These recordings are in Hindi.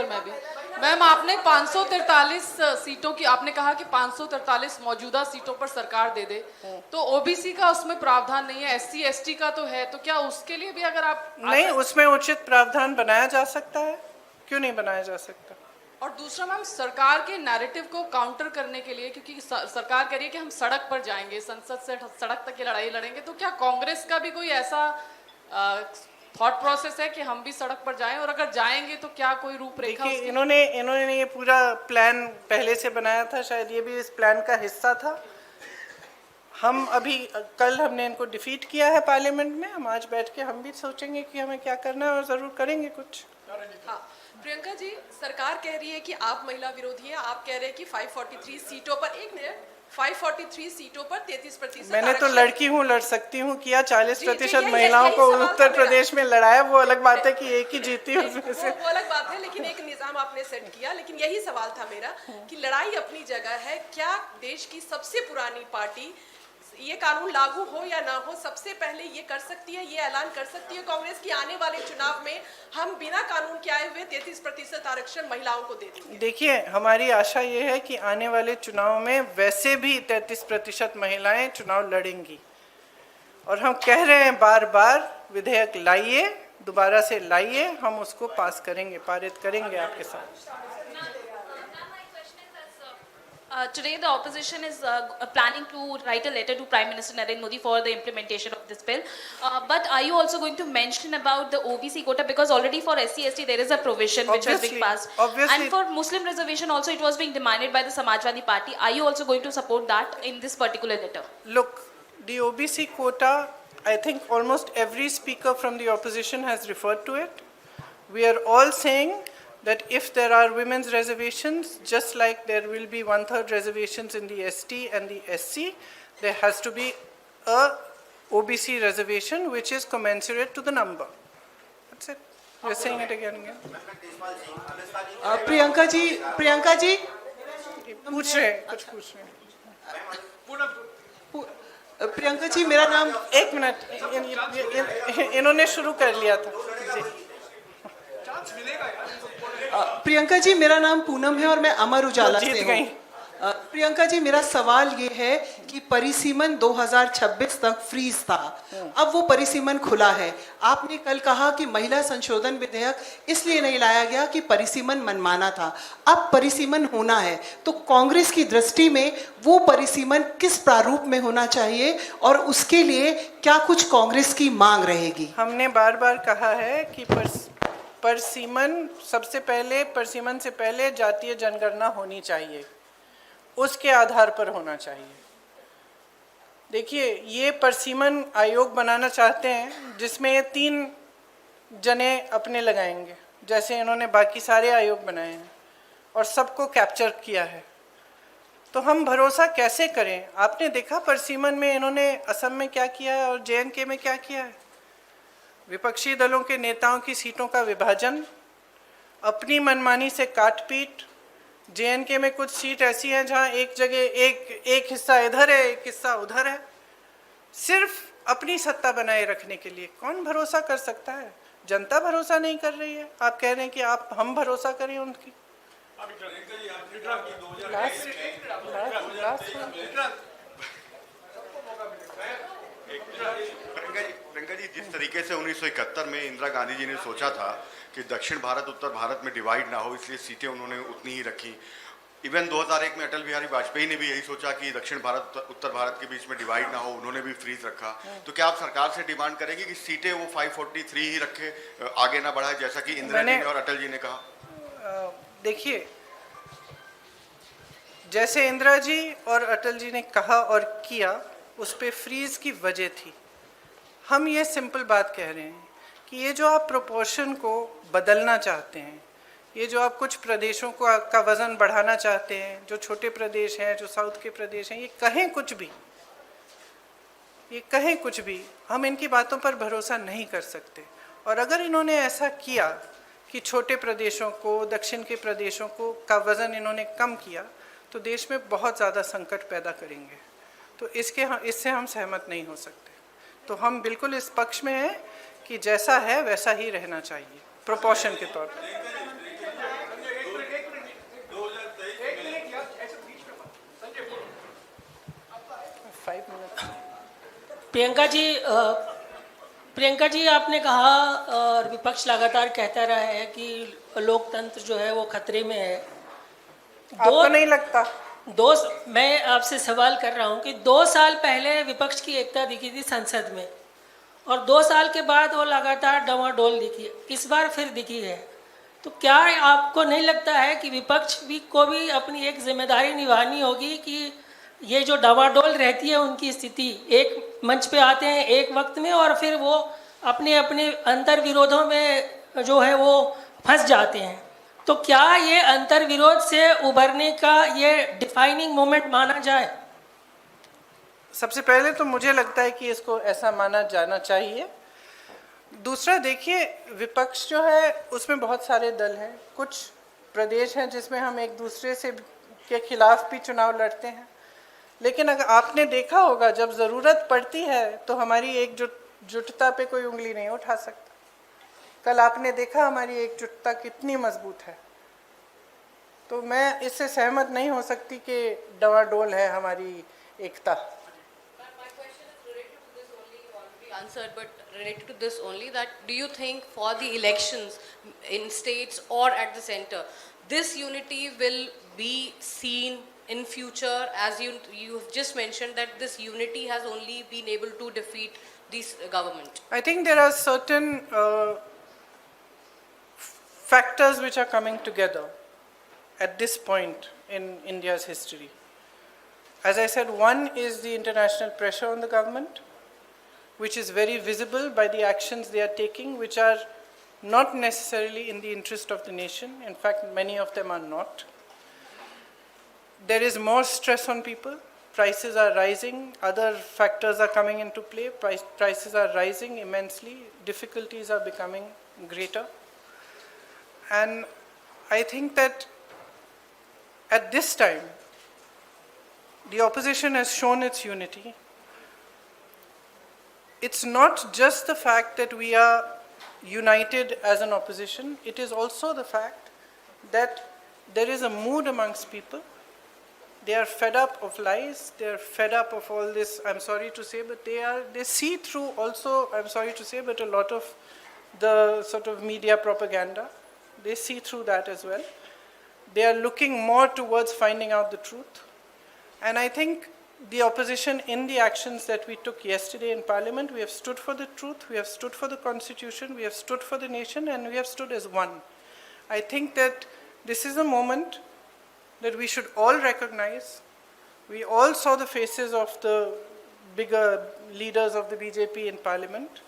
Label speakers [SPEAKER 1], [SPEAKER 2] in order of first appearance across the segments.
[SPEAKER 1] मैं भी। मैम, आपने 543 सीटों की, आपने कहा कि 543 मौजूदा सीटों पर सरकार दे दे, तो ओबीसी का उसमें प्रावधान नहीं है, एससी एसटी का तो है, तो क्या उसके लिए भी अगर आप
[SPEAKER 2] नहीं, उसमें उचित प्रावधान बनाया जा सकता है, क्यों नहीं बनाया जा सकता।
[SPEAKER 1] और दूसरा मैम, सरकार के नैरेटिव को काउंटर करने के लिए, क्योंकि सरकार कह रही है कि हम सड़क पर जाएंगे, संसद से सड़क तक की लड़ाई लड़ेंगे, तो क्या कांग्रेस का भी कोई ऐसा थॉट प्रोसेस है कि हम भी सड़क पर जाएं, और अगर जाएंगे तो क्या कोई रूपरेखा?
[SPEAKER 2] देखिए, इन्होंने ये पूरा प्लान पहले से बनाया था, शायद ये भी इस प्लान का हिस्सा था। हम अभी कल हमने इनको डिफीट किया है पार्लियामेंट में, हम आज बैठ के हम भी सोचेंगे कि हमें क्या करना है और ज़रूर करेंगे कुछ।
[SPEAKER 3] हाँ, प्रियंका जी, सरकार कह रही है कि आप महिला विरोधी हैं, आप कह रहे हैं कि 543 सीटों पर, एक मिनट, 543 सीटों पर 33%।
[SPEAKER 2] मैंने तो लड़की हूँ, लड़ सकती हूँ, किया 40% महिलाओं को
[SPEAKER 3] यही
[SPEAKER 2] उत्तर प्रदेश में लड़ाया, वो अलग बात है कि एक ही जीती उसमें से।
[SPEAKER 3] वो अलग बात है, लेकिन एक निजाम आपने सेट किया। लेकिन यही सवाल था मेरा कि लड़ाई अपनी जगह है, क्या देश की सबसे पुरानी पार्टी ये कानून लागू हो या ना हो, सबसे पहले ये कर सकती है, ये ऐलान कर सकती है कांग्रेस की आने वाले चुनाव में हम बिना कानून के आए हुए 33% आरक्षण महिलाओं को दे देंगे?
[SPEAKER 2] देखिए, हमारी आशा ये है कि आने वाले चुनाव में वैसे भी 33% महिलाएं चुनाव लड़ेंगी, और हम कह रहे हैं बार बार, विधेयक लाइए, दोबारा से लाइए, हम उसको पास करेंगे, पारित करेंगे आपके साथ।
[SPEAKER 4] Today, the opposition is planning to write a letter to Prime Minister Narendra Modi for the implementation of this bill. But are you also going to mention about the OBC quota? Because already for SC ST there is a provision which was being passed.
[SPEAKER 2] Obviously.
[SPEAKER 4] And for Muslim reservation also it was being demanded by the Samajwadi Party. Are you also going to support that in this particular letter?
[SPEAKER 2] Look, the OBC quota, I think almost every speaker from the opposition has referred to it. We are all saying that if there are women's reservations, just like there will be 1/3 reservations in the ST and the SC, there has to be a OBC reservation which is commensurate to the number. That's it. We are saying it again and again.
[SPEAKER 5] Priyanka ji
[SPEAKER 2] पूछ रहे हैं, कुछ पूछ रहे हैं।
[SPEAKER 5] प्रियंका जी, मेरा नाम,
[SPEAKER 2] एक मिनट, इन्होंने शुरू कर लिया था जी।
[SPEAKER 5] प्रियंका जी, मेरा नाम पूनम है और मैं अमर उजाला से हूँ। प्रियंका जी, मेरा सवाल ये है कि परिसीमन 2026 तक फ्रीज था, अब वो परिसीमन खुला है। आपने कल कहा कि महिला संशोधन विधेयक इसलिए नहीं लाया गया कि परिसीमन मनमाना था, अब परिसीमन होना है, तो कांग्रेस की दृष्टि में वो परिसीमन किस प्रारूप में होना चाहिए और उसके लिए क्या कुछ कांग्रेस की मांग रहेगी?
[SPEAKER 2] हमने बार बार कहा है कि परिसीमन से पहले जातीय जनगणना होनी चाहिए, उसके आधार पर होना चाहिए। देखिए, ये परिसीमन आयोग बनाना चाहते हैं जिसमें ये 3 जने अपने लगाएंगे, जैसे इन्होंने बाकी सारे आयोग बनाए हैं और सबको कैप्चर किया है, तो हम भरोसा कैसे करें? आपने देखा परिसीमन में इन्होंने असम में क्या किया है और JNK में क्या किया है। विपक्षी दलों के नेताओं की सीटों का विभाजन, अपनी मनमानी से काटपीट। JNK में कुछ सीट ऐसी हैं जहां एक जगह एक हिस्सा इधर है, एक हिस्सा उधर है, सिर्फ अपनी सत्ता बनाए रखने के लिए। कौन भरोसा कर सकता है? जनता भरोसा नहीं कर रही है, आप कह रहे हैं कि हम भरोसा करें उनकी।
[SPEAKER 6] प्रियंका जी, जिस तरीके से 1971 में इंदिरा गांधी जी ने सोचा था कि दक्षिण भारत उत्तर भारत में डिवाइड ना हो, इसलिए सीटें उन्होंने उतनी ही रखी। इवन 2001 में अटल बिहारी वाजपेयी ने भी यही सोचा कि दक्षिण भारत उत्तर भारत के बीच में डिवाइड ना हो, उन्होंने भी फ्रीज रखा। तो क्या आप सरकार से डिमांड करेंगे कि सीटें वो 543 ही रखे, आगे ना बढ़ाए, जैसा कि इंदिरा जी ने और अटल जी ने कहा?
[SPEAKER 2] देखिए, जैसे इंदिरा जी और अटल जी ने कहा और किया, उस पर फ्रीज की वजह थी। हम ये सिंपल बात कह रहे हैं कि ये जो आप प्रोपोर्शन को बदलना चाहते हैं, ये जो आप कुछ प्रदेशों का वज़न बढ़ाना चाहते हैं, जो छोटे प्रदेश हैं, जो साउथ के प्रदेश हैं, ये कहें कुछ भी, हम इनकी बातों पर भरोसा नहीं कर सकते। और अगर इन्होंने ऐसा किया कि छोटे प्रदेशों को, दक्षिण के प्रदेशों को का वज़न इन्होंने कम किया, तो देश में बहुत ज़्यादा संकट पैदा करेंगे। तो इससे हम सहमत नहीं हो सकते। तो हम बिल्कुल इस पक्ष में हैं कि जैसा है वैसा ही रहना चाहिए, प्रोपोर्शन के तौर पर।
[SPEAKER 7] प्रियंका जी आपने कहा और विपक्ष लगातार कहता रहा है कि लोकतंत्र जो है वो खतरे में है।
[SPEAKER 2] आपको नहीं लगता?
[SPEAKER 7] मैं आपसे सवाल कर रहा हूं कि 2 साल पहले विपक्ष की एकता दिखी थी संसद में और 2 साल के बाद वो लगातार डवाडोल दिखी, इस बार फिर दिखी है। तो क्या आपको नहीं लगता है कि विपक्ष को भी अपनी एक जिम्मेदारी निभानी होगी कि ये जो डवाडोल रहती है उनकी स्थिति, एक मंच पे आते हैं एक वक्त में और फिर वो अपने अपने अंतर विरोधों में जो है वो फंस जाते हैं, तो क्या ये अंतर विरोध से उभरने का ये डिफाइनिंग मोमेंट माना जाए?
[SPEAKER 2] सबसे पहले तो मुझे लगता है कि इसको ऐसा माना जाना चाहिए। दूसरा देखिए, विपक्ष जो है उसमें बहुत सारे दल हैं, कुछ प्रदेश हैं जिसमें हम एक दूसरे से के खिलाफ भी चुनाव लड़ते हैं, लेकिन अगर आपने देखा होगा जब ज़रूरत पड़ती है तो हमारी एकजुटता पे कोई उंगली नहीं उठा सकता। कल आपने देखा हमारी एकजुटता कितनी मजबूत है। तो मैं इससे सहमत नहीं हो सकती कि डवाडोल है हमारी एकता।
[SPEAKER 8] Answered, but related to this only, that do you think for the elections in states or at the center, this unity will be seen in future, as you've just mentioned that this unity has only been able to defeat this government?
[SPEAKER 2] I think there are certain factors which are coming together at this point in India's history. As I said, one is the international pressure on the government, which is very visible by the actions they are taking, which are not necessarily in the interest of the nation. In fact, many of them are not. There is more stress on people. Prices are rising. Other factors are coming into play. Prices are rising immensely. Difficulties are becoming greater. And I think that at this time, the opposition has shown its unity. It's not just the fact that we are united as an opposition, it is also the fact that there is a mood amongst people. They are fed up of lies, they are fed up of all this, I'm sorry to say, but they see through also, I'm sorry to say, but a lot of the sort of media propaganda. They see through that as well. They are looking more towards finding out the truth. And I think the opposition in the actions that we took yesterday in Parliament, we have stood for the truth, we have stood for the Constitution, we have stood for the nation, and we have stood as one. I think that this is a moment that we should all recognize. We all saw the faces of the bigger leaders of the BJP in Parliament.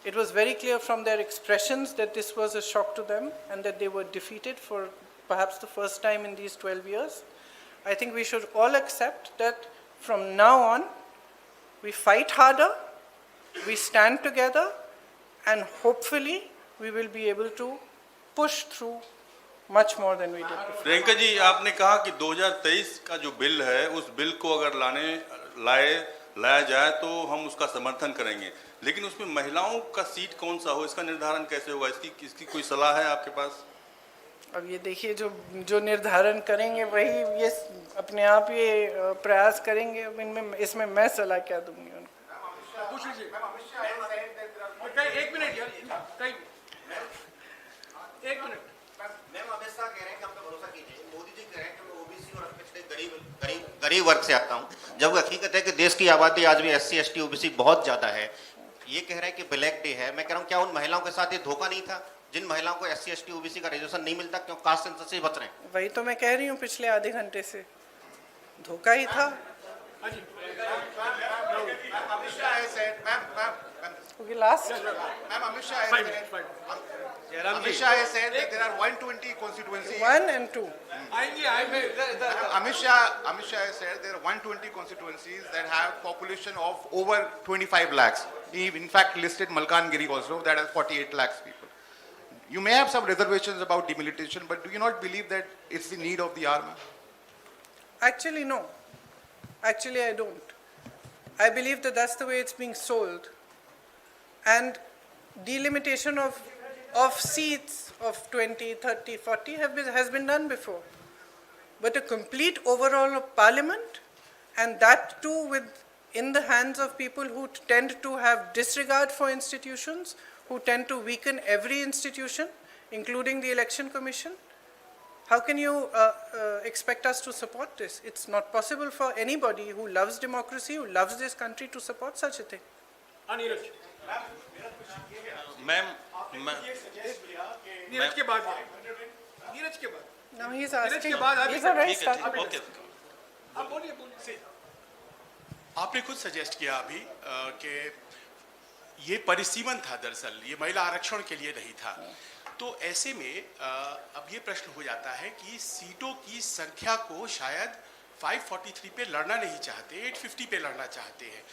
[SPEAKER 2] It was very clear from their expressions that this was a shock to them and that they were defeated for perhaps the first time in these 12 years. I think we should all accept that from now on, we fight harder, we stand together, and hopefully we will be able to push through much more than we did before.
[SPEAKER 9] Priyanka ji, आपने कहा कि 2023 का जो बिल है उस बिल को अगर लाया जाए तो हम उसका समर्थन करेंगे, लेकिन उसमें महिलाओं का सीट कौन सा हो इसका निर्धारण कैसे होगा? इसकी कोई सलाह है आपके पास?
[SPEAKER 2] अब ये देखिए, जो निर्धारण करेंगे वही ये अपने आप ये प्रयास करेंगे। अब इसमें मैं सलाह क्या दूंगी उनको?
[SPEAKER 10] एक मिनट मैम, अमित शाह कह रहे हैं कि आप पे भरोसा कीजिए। मोदी जी कह रहे हैं कि मैं ओबीसी और पिछड़े गरीब वर्ग से आता हूं, जब हकीकत है कि देश की आबादी आज भी एससी एसटी ओबीसी बहुत ज्यादा है। ये कह रहे हैं कि ब्लैक डे है। मैं कह रहा हूं, क्या उन महिलाओं के साथ ये धोखा नहीं था जिन महिलाओं को एससी एसटी ओबीसी का रिजर्वेशन नहीं मिलता, क्यों कास्ट सेंसस से बच रहे हैं?
[SPEAKER 2] वही तो मैं कह रही हूँ, पिछले आधे घंटे से धोखा ही था।
[SPEAKER 11] Amit Shah has said that there are 120 constituencies.
[SPEAKER 2] 1 and 2.
[SPEAKER 11] Amit Shah has said there are 120 constituencies that have population of over 25 lakhs. He in fact listed Malkangiri also, that has 48 lakhs people. You may have some reservations about demilitation, but do you not believe that it's the need of the hour?
[SPEAKER 2] Actually, no. Actually, I don't. I believe that that's the way it's being sold. And delimitation of seats of 20, 30, 40 has been done before. But a complete overhaul of parliament, and that too with in the hands of people who tend to have disregard for institutions, who tend to weaken every institution, including the Election Commission. How can you expect us to support this? It's not possible for anybody who loves democracy, who loves this country, to support such a thing.
[SPEAKER 9] Ma'am
[SPEAKER 12] Neeraj के बाद नीरज के बाद
[SPEAKER 2] Now he's asking.
[SPEAKER 12] के बाद आप
[SPEAKER 2] He's already
[SPEAKER 9] ठीक है,
[SPEAKER 2] started.
[SPEAKER 9] ओके।
[SPEAKER 12] आप बोलिए आपने खुद सजेस्ट किया अभी कि ये परिसीमन था, दरअसल ये महिला आरक्षण के लिए नहीं था। तो ऐसे में अब ये प्रश्न हो जाता है कि सीटों की संख्या को शायद 543 पे लड़ना नहीं चाहते, 850 पे लड़ना चाहते हैं।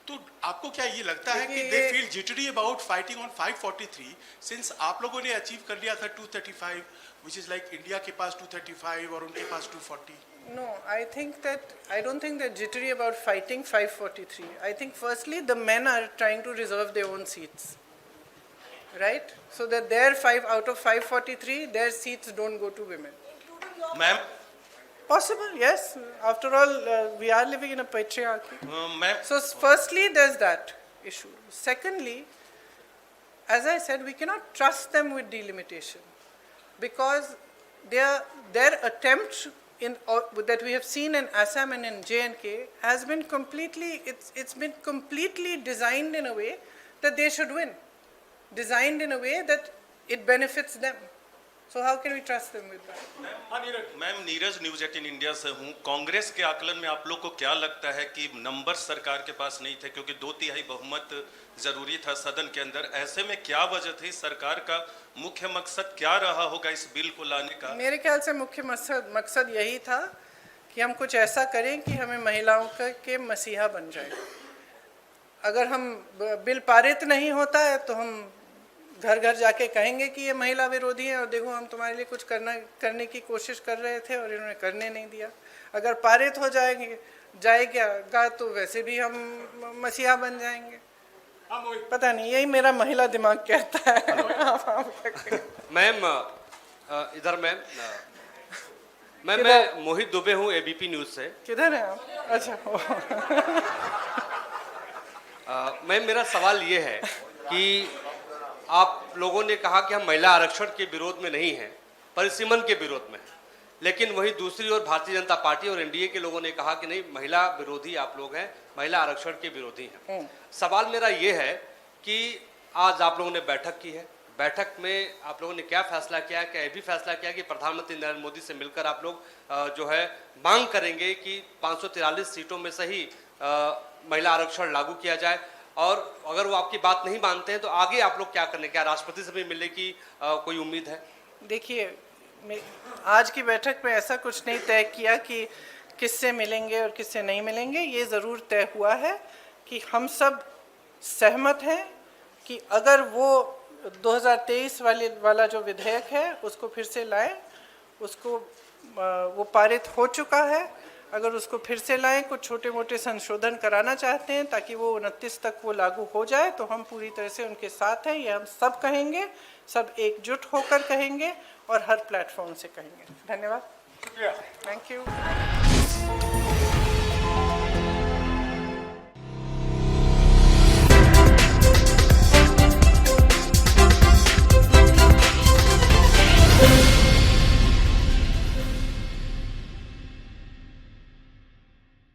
[SPEAKER 12] तो आपको क्या ये लगता है कि they feel jittery about fighting on 543 since आप लोगों ने अचीव कर लिया था 235 व्हिच इज लाइक इंडिया के पास 235 और उनके पास 240?
[SPEAKER 2] No, I don't think they're jittery about fighting 543. I think firstly the men are trying to reserve their own seats, right? So that their 5 out of 543, their seats don't go to women.
[SPEAKER 9] Ma'am
[SPEAKER 2] Possible, yes. After all, we are living in a patriarchy.
[SPEAKER 9] Ma'am
[SPEAKER 2] So firstly, there's that issue. Secondly, as I said, we cannot trust them with delimitation because their attempt that we have seen in Assam and in J&K has been it's been completely designed in a way that they should win, designed in a way that it benefits them. So how can we trust them with that?
[SPEAKER 9] Ma'am Neeraj news 18 India से हूँ। कांग्रेस के आकलन में आप लोग को क्या लगता है कि नंबर सरकार के पास नहीं थे क्योंकि 2/3 बहुमत जरूरी था सदन के अंदर, ऐसे में क्या वजह थी? सरकार का मुख्य मकसद क्या रहा होगा इस बिल को लाने का?
[SPEAKER 2] मेरे ख्याल से मुख्य मकसद यही था कि हम कुछ ऐसा करें कि हमें महिलाओं के मसीहा बन जाए। अगर हम बिल पारित नहीं होता है तो हम घर घर जाके कहेंगे कि ये महिला विरोधी है और देखो हम तुम्हारे लिए कुछ करने की कोशिश कर रहे थे और इन्होंने करने नहीं दिया। अगर पारित हो जाएगा तो वैसे भी हम मसीहा बन जाएंगे। पता नहीं, यही मेरा महिला दिमाग कहता है।
[SPEAKER 13] मैम इधर मैं मोहित दुबे हूँ एबीपी न्यूज से।
[SPEAKER 2] किधर है आप? अच्छा।
[SPEAKER 13] मैम मेरा सवाल ये है कि आप लोगों ने कहा कि हम महिला आरक्षण के विरोध में नहीं हैं, परिसीमन के विरोध में हैं, लेकिन वही दूसरी ओर भारतीय जनता पार्टी और एनडीए के लोगों ने कहा कि नहीं महिला विरोधी आप लोग हैं, महिला आरक्षण के विरोधी हैं। सवाल मेरा ये है कि आज आप लोगों ने बैठक की है, बैठक में आप लोगों ने क्या फैसला किया? क्या ये भी फैसला किया कि प्रधानमंत्री नरेंद्र मोदी से मिलकर आप लोग जो है मांग करेंगे कि 543 सीटों में से ही महिला आरक्षण लागू किया जाए? और अगर वो आपकी बात नहीं मानते हैं तो आगे आप लोग क्या करने? क्या राष्ट्रपति से भी मिलने की कोई उम्मीद है?
[SPEAKER 2] देखिए, आज की बैठक में ऐसा कुछ नहीं तय किया कि किससे मिलेंगे और किससे नहीं मिलेंगे। ये ज़रूर तय हुआ है कि हम सब सहमत हैं कि अगर वो 2023 वाला जो विधेयक है उसको फिर से लाएं, उसको वो पारित हो चुका है, अगर उसको फिर से लाएं, कुछ छोटे मोटे संशोधन कराना चाहते हैं ताकि वो 29 तक वो लागू हो जाए, तो हम पूरी तरह से उनके साथ हैं। ये हम सब कहेंगे, सब एकजुट होकर कहेंगे और हर प्लेटफॉर्म से कहेंगे। धन्यवाद। Thank you.